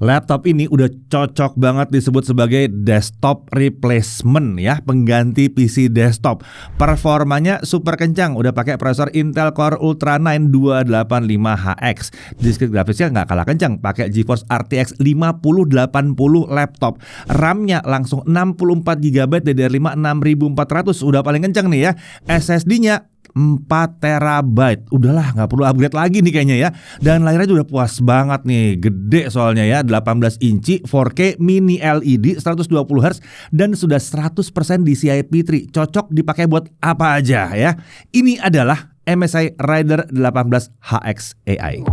Laptop ini udah cocok banget disebut sebagai desktop replacement ya, pengganti PC desktop. Performanya super kencang, udah pakai prosesor Intel Core Ultra 9 285HX. Diskret grafisnya nggak kalah kencang, pakai GeForce RTX 5080 laptop. RAM-nya langsung 64GB DDR5 6400, udah paling kencang nih ya. SSD-nya 4 TB. Udahlah, nggak perlu upgrade lagi nih kayaknya ya. Dan layarnya udah puas banget nih, gede soalnya ya, 18 inci 4K mini LED 120Hz dan sudah 100% DCI P3. Cocok dipakai buat apa aja ya. Ini adalah MSI Rider 18HX AI.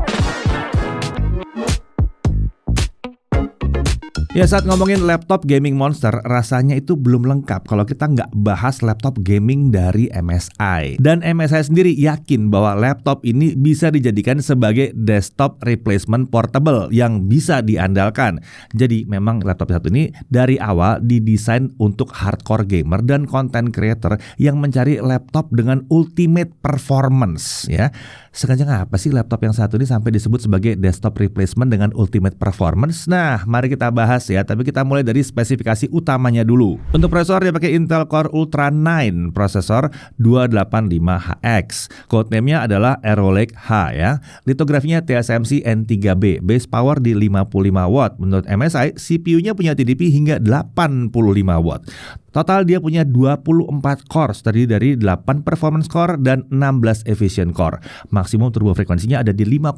Ya, saat ngomongin laptop gaming monster, rasanya itu belum lengkap kalau kita nggak bahas laptop gaming dari MSI. Dan MSI sendiri yakin bahwa laptop ini bisa dijadikan sebagai desktop replacement portable yang bisa diandalkan. Jadi memang laptop satu ini dari awal didesain untuk hardcore gamer dan content creator yang mencari laptop dengan ultimate performance ya. Sekencang apa sih laptop yang satu ini sampai disebut sebagai desktop replacement dengan ultimate performance? Nah, mari kita bahas ya, tapi kita mulai dari spesifikasi utamanya dulu. Untuk prosesor dia pakai Intel Core Ultra 9, prosesor 285HX. Codename-nya adalah Arrow Lake H ya. Litografinya TSMC N3B, base power di 55 watt. Menurut MSI, CPU-nya punya TDP hingga 85 watt. Total dia punya 24 cores, terdiri dari 8 performance core dan 16 efficient core. Maksimum turbo frekuensinya ada di 5,5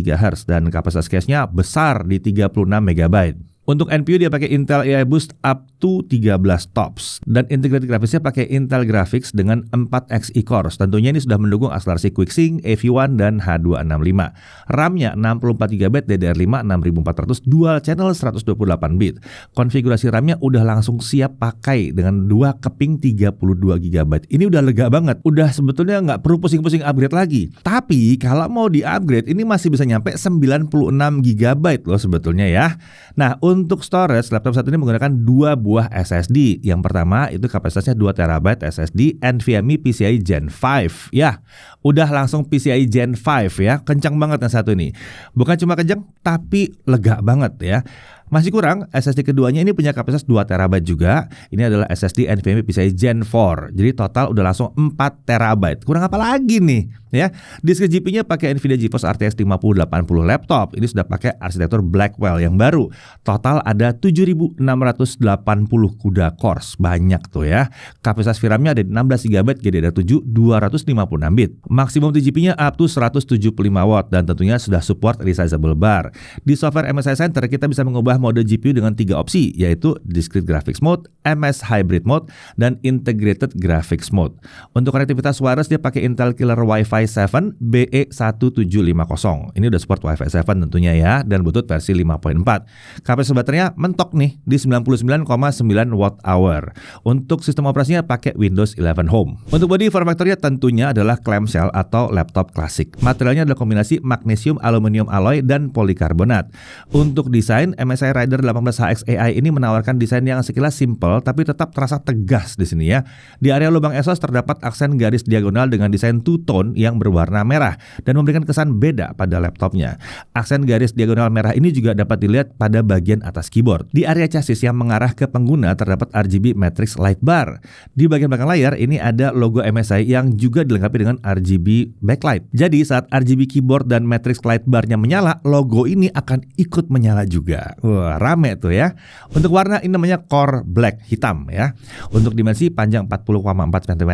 GHz dan kapasitas cache-nya besar di 36 MB. Untuk NPU dia pakai Intel AI Boost up to 13 TOPS dan integrated grafisnya pakai Intel Graphics dengan 4 Xe cores. Tentunya ini sudah mendukung akselerasi QuickSync, AV1 dan H265. RAM-nya 64GB DDR5 6400 dual channel 128 bit. Konfigurasi RAM-nya udah langsung siap pakai dengan 2 keping 32GB. Ini udah lega banget. Udah sebetulnya nggak perlu pusing-pusing upgrade lagi. Tapi kalau mau di-upgrade ini masih bisa nyampe 96GB loh sebetulnya ya. Nah, untuk storage, laptop satu ini menggunakan 2 buah SSD. Yang pertama itu kapasitasnya 2 TB SSD NVMe PCIe Gen 5. Ya, udah langsung PCIe Gen 5 ya. Kencang banget yang satu ini. Bukan cuma kencang, tapi lega banget ya. Masih kurang, SSD keduanya ini punya kapasitas 2 TB juga. Ini adalah SSD NVMe PCIe Gen 4. Jadi total udah langsung 4 TB. Kurang apa lagi nih? Ya, disk GPU-nya pakai Nvidia GeForce RTX 5080 laptop. Ini sudah pakai arsitektur Blackwell yang baru. Total ada 7680 CUDA cores. Banyak tuh ya. Kapasitas VRAM-nya ada 16GB GDDR7 256 bit. Maksimum GPU-nya up to 175 watt dan tentunya sudah support resizable bar. Di software MSI Center kita bisa mengubah mode GPU dengan 3 opsi, yaitu Discrete Graphics Mode, MS Hybrid Mode, dan Integrated Graphics Mode. Untuk konektivitas wireless dia pakai Intel Killer Wi-Fi 7 BE1750. Ini udah support Wi-Fi 7 tentunya ya, dan Bluetooth versi 5.4. Kapasitas baterainya mentok nih di 99,9 Wh. Untuk sistem operasinya pakai Windows 11 Home. Untuk body form factor-nya tentunya adalah clamshell atau laptop klasik. Materialnya adalah kombinasi magnesium aluminium alloy dan polikarbonat. Untuk desain, MSI Rider 18HX AI ini menawarkan desain yang sekilas simple tapi tetap terasa tegas di sini ya. Di area lubang exhaust terdapat aksen garis diagonal dengan desain two-tone yang berwarna merah dan memberikan kesan beda pada laptopnya. Aksen garis diagonal merah ini juga dapat dilihat pada bagian atas keyboard. Di area chassis yang mengarah ke pengguna terdapat RGB matrix light bar. Di bagian belakang layar ini ada logo MSI yang juga dilengkapi dengan RGB backlight. Jadi saat RGB keyboard dan matrix light barnya menyala, logo ini akan ikut menyala juga. Wah, rame tuh ya. Untuk warna ini namanya Core Black, hitam ya. Untuk dimensi panjang 40,4 cm,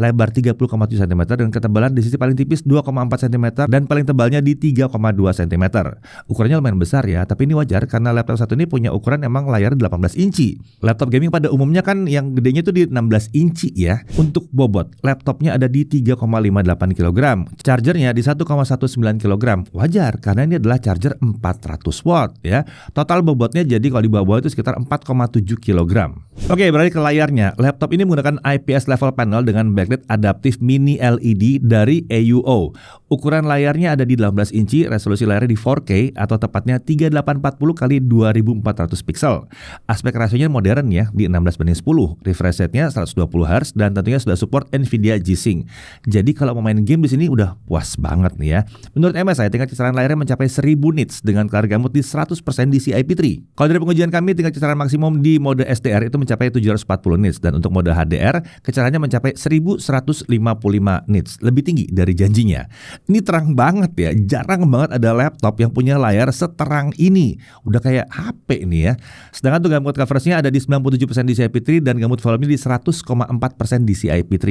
lebar 30,7 cm dan ketebalan di sisi paling tipis 2,4 cm dan paling tebalnya di 3,2 cm. Ukurannya lumayan besar ya, tapi ini wajar karena laptop satu ini punya ukuran emang layar 18 inci. Laptop gaming pada umumnya kan yang gedenya tuh di 16 inci ya. Untuk bobot, laptopnya ada di 3,58 kg. Chargernya di 1,19 kg. Wajar karena ini adalah charger 400 watt ya. Total bobotnya jadi kalau di bawah itu sekitar 4,7 kg. Oke, beralih ke layarnya. Laptop ini menggunakan IPS level panel dengan backlit adaptif mini LED dari AUO. Ukuran layarnya ada di 18 inci, resolusi layarnya di 4K atau tepatnya 3840 x 2400 pixel. Aspek rasionya modern ya, di 16:10. Refresh rate-nya 120 Hz dan tentunya sudah support Nvidia G-Sync. Jadi kalau mau main game di sini udah puas banget nih ya. Menurut MSI tingkat kesetaraan layarnya mencapai 1000 nits dengan kelargaman di 100% DCI DCI-P3. Kalau dari pengujian kami, tingkat kecerahan maksimum di mode SDR itu mencapai 740 nits dan untuk mode HDR kecerahannya mencapai 1155 nits, lebih tinggi dari janjinya. Ini terang banget ya, jarang banget ada laptop yang punya layar seterang ini. Udah kayak HP ini ya. Sedangkan untuk gamut coveragenya ada di 97% DCI-P3 dan gamut volume di 100,4% DCI-P3.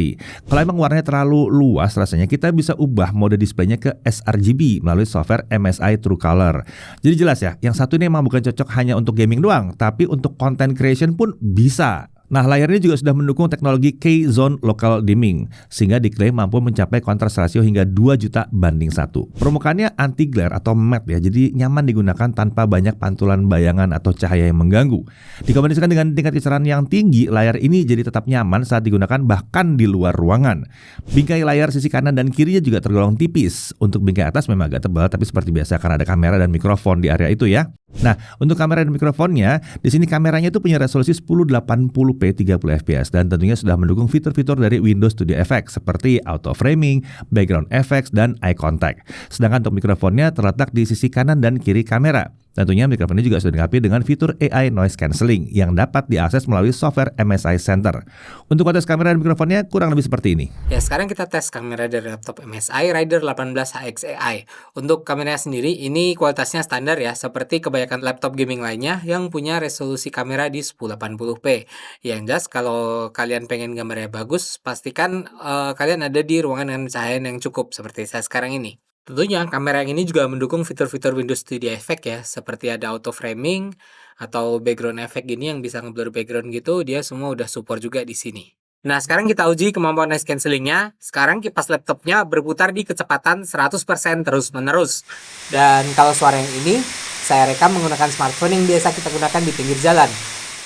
Kalau emang warnanya terlalu luas rasanya, kita bisa ubah mode displaynya ke sRGB melalui software MSI TrueColor. Jadi jelas ya, yang satu ini emang bukan cocok hanya untuk gaming doang, tapi untuk content creation pun bisa. Nah, layarnya juga sudah mendukung teknologi K-Zone Local Dimming, sehingga diklaim mampu mencapai kontras rasio hingga 2 juta banding 1. Permukaannya anti glare atau matte ya, jadi nyaman digunakan tanpa banyak pantulan bayangan atau cahaya yang mengganggu. Dikombinasikan dengan tingkat kecerahan yang tinggi, layar ini jadi tetap nyaman saat digunakan bahkan di luar ruangan. Bingkai layar sisi kanan dan kirinya juga tergolong tipis. Untuk bingkai atas memang agak tebal, tapi seperti biasa karena ada kamera dan mikrofon di area itu ya. Nah, untuk kamera dan mikrofonnya, di sini kameranya itu punya resolusi 1080p 30 fps dan tentunya sudah mendukung fitur-fitur dari Windows Studio Effects seperti auto framing, background effects, dan eye contact. Sedangkan untuk mikrofonnya terletak di sisi kanan dan kiri kamera. Tentunya mikrofon ini juga sudah dilengkapi dengan fitur AI Noise Cancelling yang dapat diakses melalui software MSI Center. Untuk kontes kamera dan mikrofonnya kurang lebih seperti ini. Ya, sekarang kita tes kamera dari laptop MSI Rider 18HX AI. Untuk kameranya sendiri, ini kualitasnya standar ya, seperti kebanyakan laptop gaming lainnya yang punya resolusi kamera di 1080p. Yang jelas kalau kalian pengen gambarnya bagus, pastikan kalian ada di ruangan dengan cahaya yang cukup, seperti saya sekarang ini. Tentunya kamera yang ini juga mendukung fitur-fitur Windows Studio Effect ya, seperti ada auto framing atau background effect gini yang bisa ngeblur background gitu, dia semua udah support juga di sini. Nah, sekarang kita uji kemampuan noise cancellingnya. Sekarang kipas laptopnya berputar di kecepatan 100% terus-menerus. Dan kalau suara yang ini, saya rekam menggunakan smartphone yang biasa kita gunakan di pinggir jalan.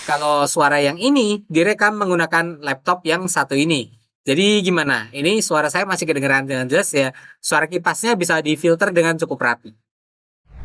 Kalau suara yang ini, direkam menggunakan laptop yang satu ini. Jadi gimana? Ini suara saya masih kedengeran dengan jelas ya. Suara kipasnya bisa difilter dengan cukup rapi.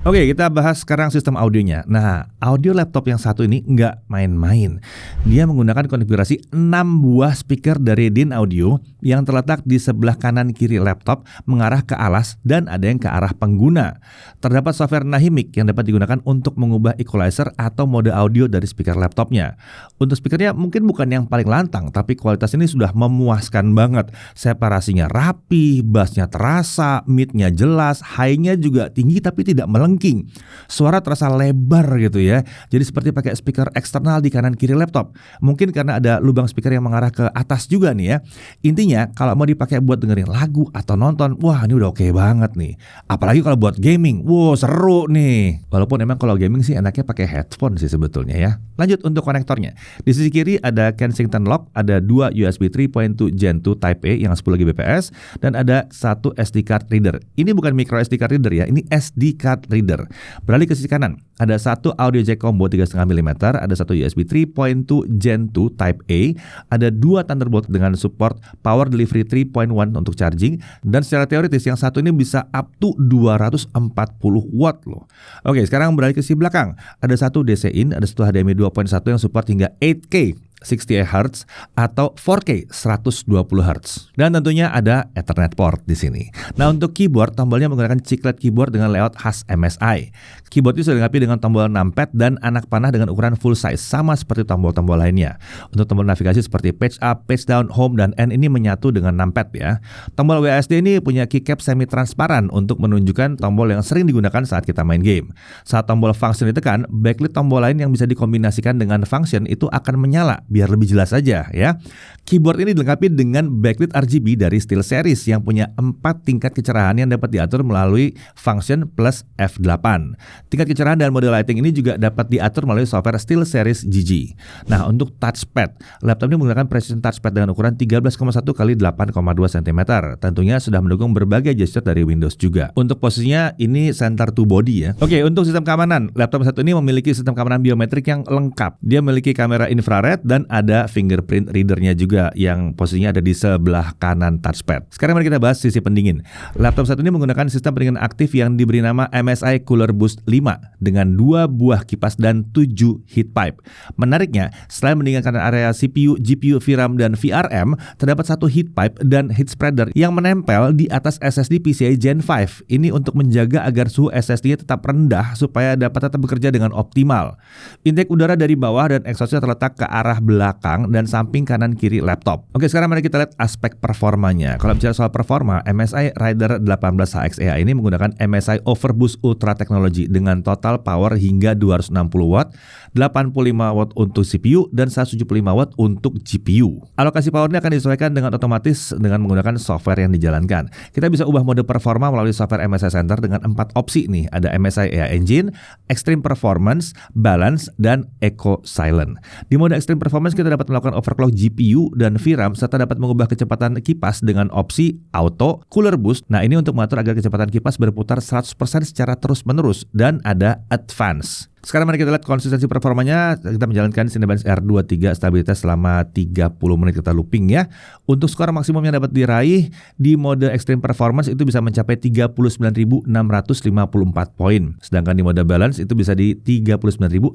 Oke, kita bahas sekarang sistem audionya. Nah, audio laptop yang satu ini nggak main-main. Dia menggunakan konfigurasi 6 buah speaker dari DIN Audio yang terletak di sebelah kanan kiri laptop mengarah ke alas dan ada yang ke arah pengguna. Terdapat software Nahimic yang dapat digunakan untuk mengubah equalizer atau mode audio dari speaker laptopnya. Untuk speakernya mungkin bukan yang paling lantang, tapi kualitas ini sudah memuaskan banget. Separasinya rapi, bassnya terasa, mid-nya jelas, high-nya juga tinggi tapi tidak melengking. Suara terasa lebar gitu ya. Jadi seperti pakai speaker eksternal di kanan kiri laptop. Mungkin karena ada lubang speaker yang mengarah ke atas juga nih ya. Intinya kalau mau dipakai buat dengerin lagu atau nonton, wah ini udah oke banget nih. Apalagi kalau buat gaming, wow seru nih. Walaupun emang kalau gaming sih enaknya pakai headphone sih sebetulnya ya. Lanjut untuk konektornya. Di sisi kiri ada Kensington lock, ada 2 USB 3.2 Gen 2 Type A yang 10 Gbps dan ada 1 SD card reader. Ini bukan micro SD card reader ya, ini SD card reader. Beralih ke sisi kanan, ada 1 audio jack combo 3,5 mm, ada 1 USB 3.2 Gen 2 Type A, ada 2 Thunderbolt dengan support Power Delivery 3.1 untuk charging, dan secara teoritis yang satu ini bisa up to 240 watt loh. Oke, sekarang beralih ke sisi belakang, ada 1 DC in, ada 1 HDMI 2.1 yang support hingga 8K 60 Hz atau 4K 120 Hz. Dan tentunya ada Ethernet port di sini. Nah, untuk keyboard, tombolnya menggunakan chiclet keyboard dengan layout khas MSI. Keyboard itu sudah dilengkapi dengan tombol numpad dan anak panah dengan ukuran full size, sama seperti tombol-tombol lainnya. Untuk tombol navigasi seperti page up, page down, home, dan end ini menyatu dengan numpad ya. Tombol WASD ini punya keycap semi transparan untuk menunjukkan tombol yang sering digunakan saat kita main game. Saat tombol function ditekan, backlit tombol lain yang bisa dikombinasikan dengan function itu akan menyala biar lebih jelas saja ya. Keyboard ini dilengkapi dengan backlit RGB dari SteelSeries yang punya 4 tingkat kecerahan yang dapat diatur melalui function plus F8. Tingkat kecerahan dan mode lighting ini juga dapat diatur melalui software SteelSeries GG. Nah, untuk touchpad, laptop ini menggunakan precision touchpad dengan ukuran 13,1 x 8,2 cm. Tentunya sudah mendukung berbagai gesture dari Windows juga. Untuk posisinya ini center to body ya. Oke, untuk sistem keamanan, laptop satu ini memiliki sistem keamanan biometrik yang lengkap. Dia memiliki kamera infrared dan dan ada fingerprint readernya juga yang posisinya ada di sebelah kanan touchpad. Sekarang mari kita bahas sisi pendingin. Laptop satu ini menggunakan sistem pendingin aktif yang diberi nama MSI Cooler Boost 5 dengan 2 buah kipas dan 7 heat pipe. Menariknya, selain mendinginkan area CPU, GPU, VRAM, dan VRM, terdapat satu heat pipe dan heat spreader yang menempel di atas SSD PCIe Gen 5. Ini untuk menjaga agar suhu SSD-nya tetap rendah supaya dapat tetap bekerja dengan optimal. Intake udara dari bawah dan exhaust-nya terletak ke arah belakang dan samping kanan kiri laptop. Oke, sekarang mari kita lihat aspek performanya. Kalau bicara soal performa, MSI Rider 18HXEA ini menggunakan MSI Overboost Ultra Technology dengan total power hingga 260 watt, 85 watt untuk CPU dan 175 watt untuk GPU. Alokasi powernya akan disesuaikan dengan otomatis dengan menggunakan software yang dijalankan. Kita bisa ubah mode performa melalui software MSI Center dengan 4 opsi nih. Ada MSI AI Engine, Extreme Performance, Balance, dan Eco Silent. Di mode Extreme Performance kita dapat melakukan overclock GPU dan VRAM serta dapat mengubah kecepatan kipas dengan opsi Auto, Cooler Boost. Nah, ini untuk mengatur agar kecepatan kipas berputar 100% secara terus-menerus, dan ada Advance. Sekarang mari kita lihat konsistensi performanya. Kita menjalankan Cinebench R23 stabilitas selama 30 menit kita looping ya. Untuk skor maksimum yang dapat diraih di mode Extreme Performance itu bisa mencapai 39.654 poin. Sedangkan di mode Balance itu bisa di 39.636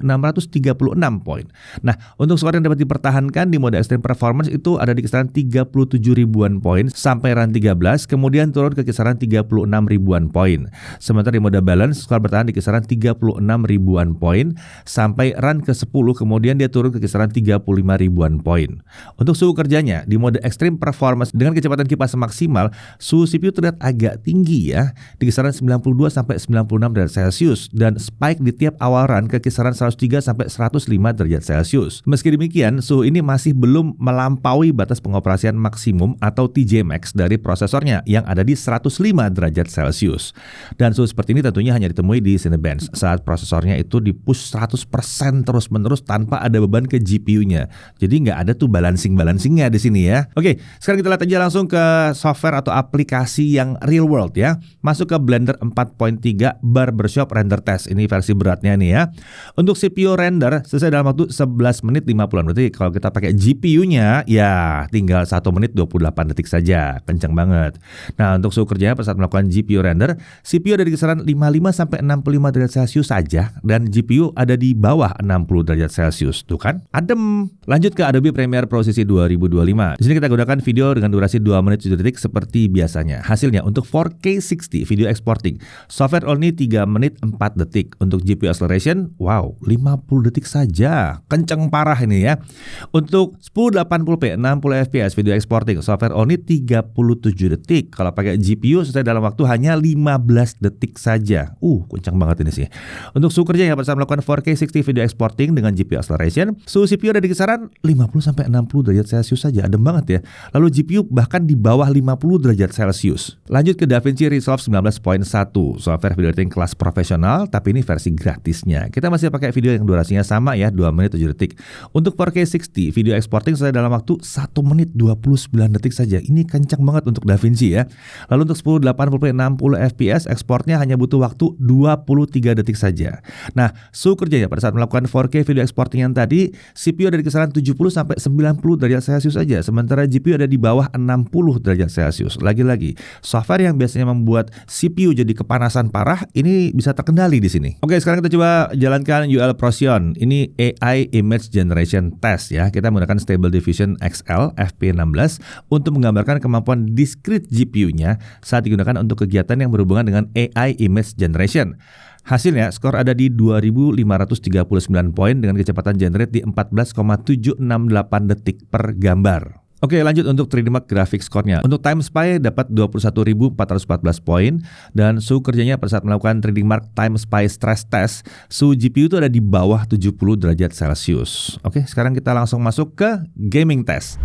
poin. Nah, untuk skor yang dapat dipertahankan di mode Extreme Performance itu ada di kisaran 37 ribuan poin sampai run 13, kemudian turun ke kisaran 36 ribuan poin. Sementara di mode Balance skor bertahan di kisaran 36 ribuan poin sampai run ke 10, kemudian dia turun ke kisaran 35 ribuan poin. Untuk suhu kerjanya di mode Extreme Performance dengan kecepatan kipas maksimal, suhu CPU terlihat agak tinggi ya, di kisaran 92 sampai 96 derajat Celcius dan spike di tiap awal run ke kisaran 103 sampai 105 derajat Celcius. Meski demikian, suhu ini masih belum melampaui batas pengoperasian maksimum atau TJ Max dari prosesornya yang ada di 105 derajat Celcius. Dan suhu seperti ini tentunya hanya ditemui di Cinebench saat prosesornya itu di-push 100% terus-menerus tanpa ada beban ke GPU-nya. Jadi nggak ada tuh balancing-balancingnya di sini ya. Oke, sekarang kita lihat aja langsung ke software atau aplikasi yang real world ya. Masuk ke Blender 4.3 Barbershop Render Test. Ini versi beratnya nih ya. Untuk CPU render selesai dalam waktu 11 menit 50-an. Berarti kalau kita pakai GPU-nya ya tinggal 1 menit 28 detik saja. Kencang banget. Nah, untuk suhu kerjanya pada saat melakukan GPU render, CPU ada di kisaran 55 sampai 65 derajat Celcius saja dan GPU ada di bawah 60 derajat Celcius. Tuh kan? Adem. Lanjut ke Adobe Premiere Pro sisi 2025. Di sini kita gunakan video dengan durasi 2 menit 7 detik seperti biasanya. Hasilnya untuk 4K 60 video exporting, software only 3 menit 4 detik. Untuk GPU acceleration, wow, 50 detik saja. Kenceng parah ini ya. Untuk 1080p 60 fps video exporting, software only 37 detik. Kalau pakai GPU selesai dalam waktu hanya 15 detik saja. Kencang banget ini sih. Untuk suhu kerja yang pada saat melakukan 4K 60 video exporting dengan GPU acceleration, suhu CPU ada di kisaran 50 sampai 60 derajat Celcius saja. Adem banget ya. Lalu GPU bahkan di bawah 50 derajat Celcius. Lanjut ke DaVinci Resolve 19.1, software video editing kelas profesional, tapi ini versi gratisnya. Kita masih pakai video yang durasinya sama ya, 2 menit 7 detik. Untuk 4K 60 video exporting selesai dalam waktu 1 menit 29 detik saja. Ini kencang banget untuk DaVinci ya. Lalu untuk 1080p 60 fps ekspornya hanya butuh waktu 23 detik saja. Nah, suhu kerjanya pada saat melakukan 4K video exporting yang tadi, CPU ada di kisaran 70 sampai 90 derajat Celcius saja, sementara GPU ada di bawah 60 derajat Celcius. Lagi-lagi, software yang biasanya membuat CPU jadi kepanasan parah, ini bisa terkendali di sini. Oke, sekarang kita coba jalankan UL Procyon. Ini AI Image Generation Test ya. Kita menggunakan Stable Diffusion XL FP16 untuk menggambarkan kemampuan discrete GPU-nya saat digunakan untuk kegiatan yang berhubungan dengan AI Image Generation. Hasilnya, skor ada di 2.539 poin dengan kecepatan generate di 14,768 detik per gambar. Oke, lanjut untuk 3D Mark Graphics score-nya. Untuk Time Spy dapat 21.414 poin dan suhu kerjanya pada saat melakukan 3D Mark Time Spy Stress Test, suhu GPU itu ada di bawah 70 derajat Celcius. Oke, sekarang kita langsung masuk ke Gaming Test.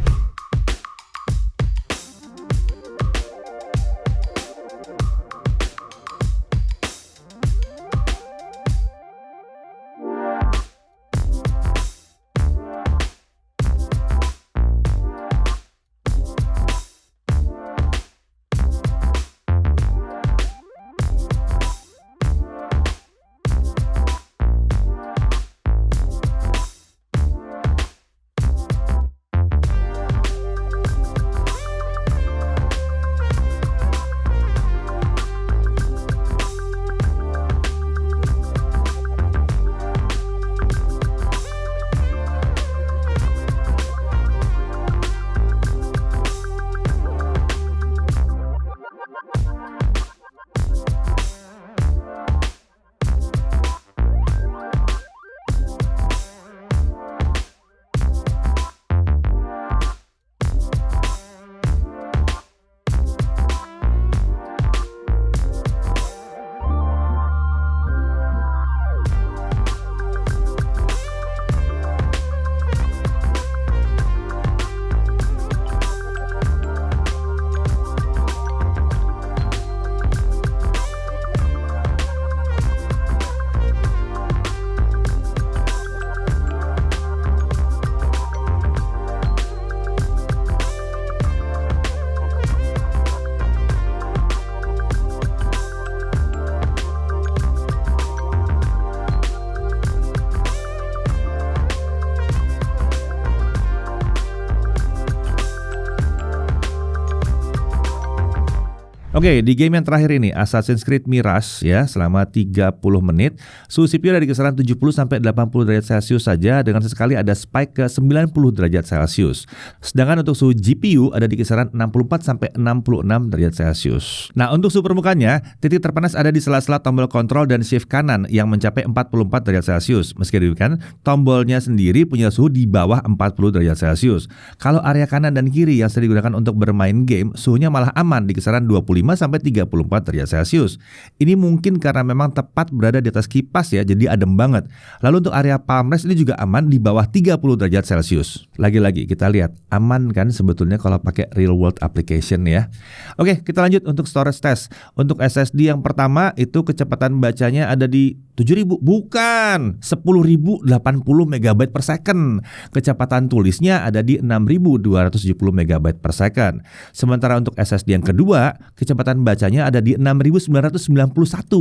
Oke, di game yang terakhir ini Assassin's Creed Mirage ya, selama 30 menit suhu CPU ada di kisaran 70 sampai 80 derajat Celcius saja, dengan sesekali ada spike ke 90 derajat Celcius. Sedangkan untuk suhu GPU ada di kisaran 64 sampai 66 derajat Celcius. Nah, untuk suhu permukaannya, titik terpanas ada di sela-sela tombol kontrol dan shift kanan yang mencapai 44 derajat Celcius. Meski demikian, tombolnya sendiri punya suhu di bawah 40 derajat Celcius. Kalau area kanan dan kiri yang sering digunakan untuk bermain game, suhunya malah aman di kisaran 25 sampai 34 derajat Celcius. Ini mungkin karena memang tepat berada di atas kipas ya, jadi adem banget. Lalu untuk area palm rest ini juga aman di bawah 30 derajat Celcius. Lagi-lagi kita lihat, aman kan sebetulnya kalau pakai real world application ya. Oke, kita lanjut untuk storage test. Untuk SSD yang pertama itu kecepatan bacanya ada di 7.000, bukan 10.080 MB per second. Kecepatan tulisnya ada di 6.270 MB per second. Sementara untuk SSD yang kedua, kecepatan bacanya ada di 6.991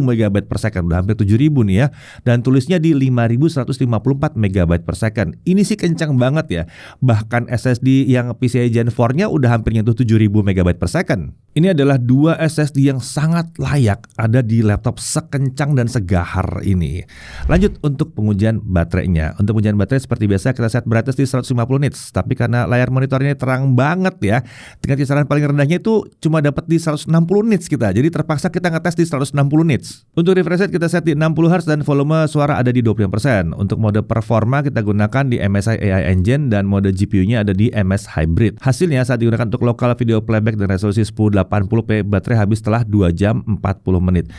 MB per second, udah hampir 7.000 nih ya. Dan tulisnya di 5.154 MB per second. Ini sih kencang banget ya. Bahkan SSD yang PCIe Gen 4-nya udah hampir nyentuh 7.000 MB per second. Ini adalah dua SSD yang sangat layak ada di laptop sekencang dan segahar ini. Lanjut untuk pengujian baterainya. Untuk pengujian baterai seperti biasa kita set brightness di 150 nits. Tapi karena layar monitornya terang banget ya, tingkat kisaran paling rendahnya itu cuma dapat di 160 nits kita. Jadi terpaksa kita ngetes di 160 nits. Untuk refresh rate kita set di 60 Hz dan volume suara ada di 25%. Untuk mode performa kita gunakan di MSI AI Engine dan mode GPU-nya ada di MS Hybrid. Hasilnya saat digunakan untuk lokal video playback dan resolusi 1080p, baterai habis setelah 2 jam 40 menit.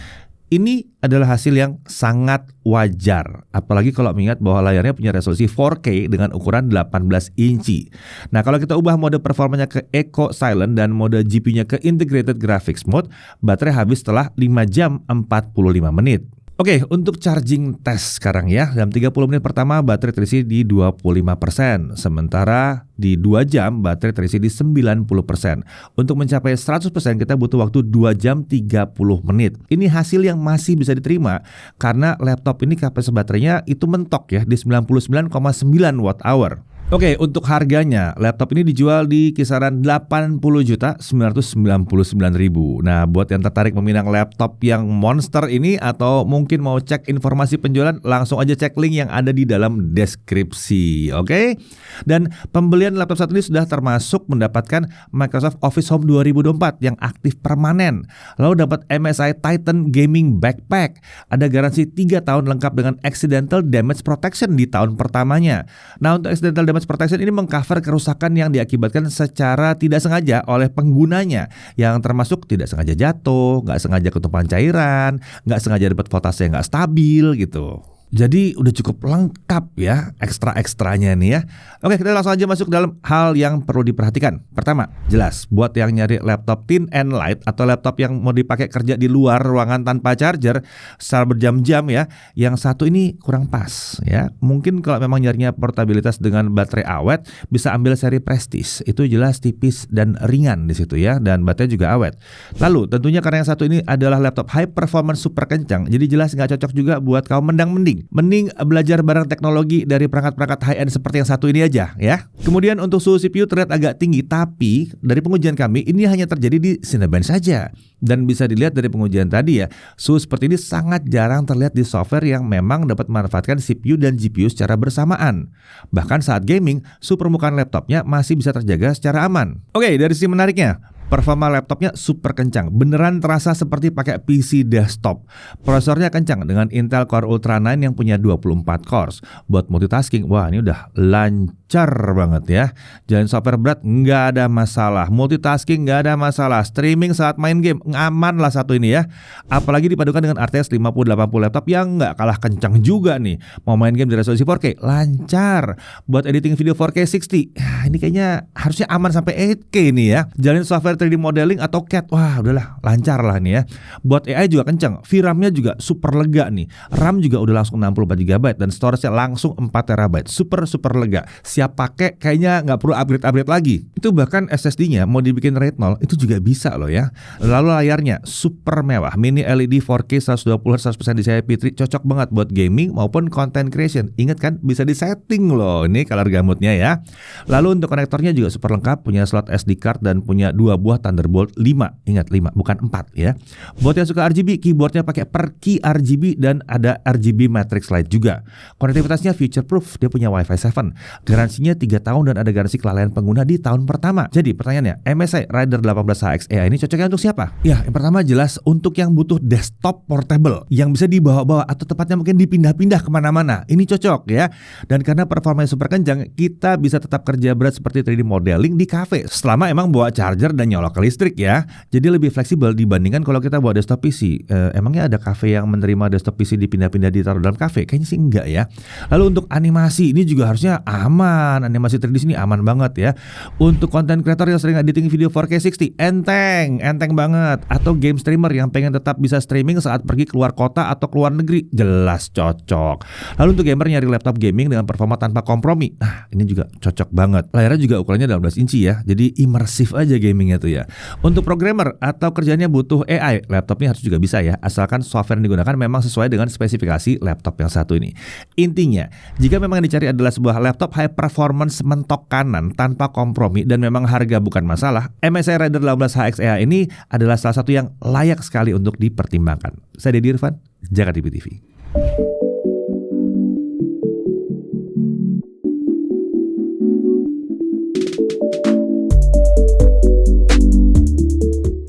Ini adalah hasil yang sangat wajar, apalagi kalau mengingat bahwa layarnya punya resolusi 4K dengan ukuran 18 inci. Nah, kalau kita ubah mode performanya ke Eco Silent dan mode GPU-nya ke Integrated Graphics Mode, baterai habis setelah 5 jam 45 menit. Oke, untuk charging test sekarang ya. Dalam 30 menit pertama baterai terisi di 25%. Sementara di 2 jam baterai terisi di 90%. Untuk mencapai 100% kita butuh waktu 2 jam 30 menit. Ini hasil yang masih bisa diterima karena laptop ini kapasitas baterainya itu mentok ya di 99,9 watt hour. Oke, untuk harganya, laptop ini dijual di kisaran 80.999.000. Nah, buat yang tertarik meminang laptop yang monster ini atau mungkin mau cek informasi penjualan, langsung aja cek link yang ada di dalam deskripsi. Oke? Dan pembelian laptop saat ini sudah termasuk mendapatkan Microsoft Office Home 2024 yang aktif permanen. Lalu dapat MSI Titan Gaming Backpack. Ada garansi 3 tahun lengkap dengan Accidental Damage Protection di tahun pertamanya. Nah, untuk Accidental Damage Protection ini mengcover kerusakan yang diakibatkan secara tidak sengaja oleh penggunanya, yang termasuk tidak sengaja jatuh, nggak sengaja ketumpahan cairan, nggak sengaja dapat voltase yang nggak stabil gitu. Jadi udah cukup lengkap ya ekstra-ekstranya nih ya. Oke, kita langsung aja masuk dalam hal yang perlu diperhatikan. Pertama, jelas buat yang nyari laptop thin and light atau laptop yang mau dipakai kerja di luar ruangan tanpa charger secara berjam-jam ya, yang satu ini kurang pas ya. Mungkin kalau memang nyarinya portabilitas dengan baterai awet, bisa ambil seri Prestige. Itu jelas tipis dan ringan di situ ya, dan baterai juga awet. Lalu tentunya karena yang satu ini adalah laptop high performance super kencang, jadi jelas nggak cocok juga buat kaum mending belajar barang teknologi dari perangkat-perangkat high-end seperti yang satu ini aja ya. Kemudian untuk suhu CPU terlihat agak tinggi, tapi dari pengujian kami ini hanya terjadi di Cinebench saja. Dan bisa dilihat dari pengujian tadi ya, suhu seperti ini sangat jarang terlihat di software yang memang dapat memanfaatkan CPU dan GPU secara bersamaan. Bahkan saat gaming, suhu permukaan laptopnya masih bisa terjaga secara aman. Oke, dari sisi menariknya, performa laptopnya super kencang, beneran terasa seperti pakai PC desktop. Prosesornya kencang dengan Intel Core Ultra 9 yang punya 24 cores. Buat multitasking, wah ini udah lancar banget ya. Jalan software berat nggak ada masalah, multitasking nggak ada masalah, streaming saat main game aman lah satu ini ya. Apalagi dipadukan dengan RTX 5080 laptop yang nggak kalah kencang juga nih. Mau main game di resolusi 4K lancar. Buat editing video 4K 60, ini kayaknya harusnya aman sampai 8K nih ya. Jalanin software 3D modeling atau CAD, wah udahlah lancar lah nih ya. Buat AI juga kencang, VRAM-nya juga super lega nih. RAM juga udah langsung 64 GB dan storage-nya langsung 4 TB. Super lega. Siap pakai, kayaknya nggak perlu upgrade lagi. Itu bahkan SSD-nya mau dibikin RAID 0 itu juga bisa loh ya. Lalu layarnya super mewah, mini LED 4K 120Hz 100% DCI P3, cocok banget buat gaming maupun content creation. Ingat kan bisa disetting loh ini color gamutnya ya. Lalu untuk konektornya juga super lengkap, punya slot SD card dan punya 2 buah Thunderbolt 5. Ingat 5, bukan 4 ya. Buat yang suka RGB, keyboardnya pakai per key RGB dan ada RGB Matrix Light juga. Konektivitasnya future proof, dia punya Wi-Fi 7. Garansinya 3 tahun dan ada garansi kelalaian pengguna di tahun pertama. Jadi pertanyaannya, MSI Rider 18HX AI ini cocoknya untuk siapa? Ya, yang pertama jelas untuk yang butuh desktop portable yang bisa dibawa-bawa atau tepatnya mungkin dipindah-pindah kemana-mana. Ini cocok ya. Dan karena performanya super kencang, kita bisa tetap kerja berat seperti 3D modeling di cafe selama emang bawa charger dan nyolok ke listrik ya. Jadi lebih fleksibel dibandingkan kalau kita bawa desktop PC. Emangnya ada cafe yang menerima desktop PC dipindah-pindah ditaruh dalam cafe? Kayaknya sih enggak ya. Lalu untuk animasi ini juga harusnya aman. Animasi 3D sini aman banget ya. Untuk konten kreator yang sering editing video 4K 60, enteng banget. Atau game streamer yang pengen tetap bisa streaming saat pergi keluar kota atau keluar negeri, jelas cocok. Lalu untuk gamer nyari laptop gaming dengan performa tanpa kompromi, nah ini juga cocok banget. Layarnya juga ukurannya 18 inci ya, jadi imersif aja gamingnya tuh ya. Untuk programmer atau kerjanya butuh AI, laptopnya harus juga bisa ya, asalkan software yang digunakan memang sesuai dengan spesifikasi laptop yang satu ini. Intinya, jika memang yang dicari adalah sebuah laptop high performance mentok kanan tanpa kompromi dan memang harga bukan masalah, MSI Rider 18HX AI ini adalah salah satu yang layak sekali untuk dipertimbangkan. Saya Deddy Irfan, Jakarta TV.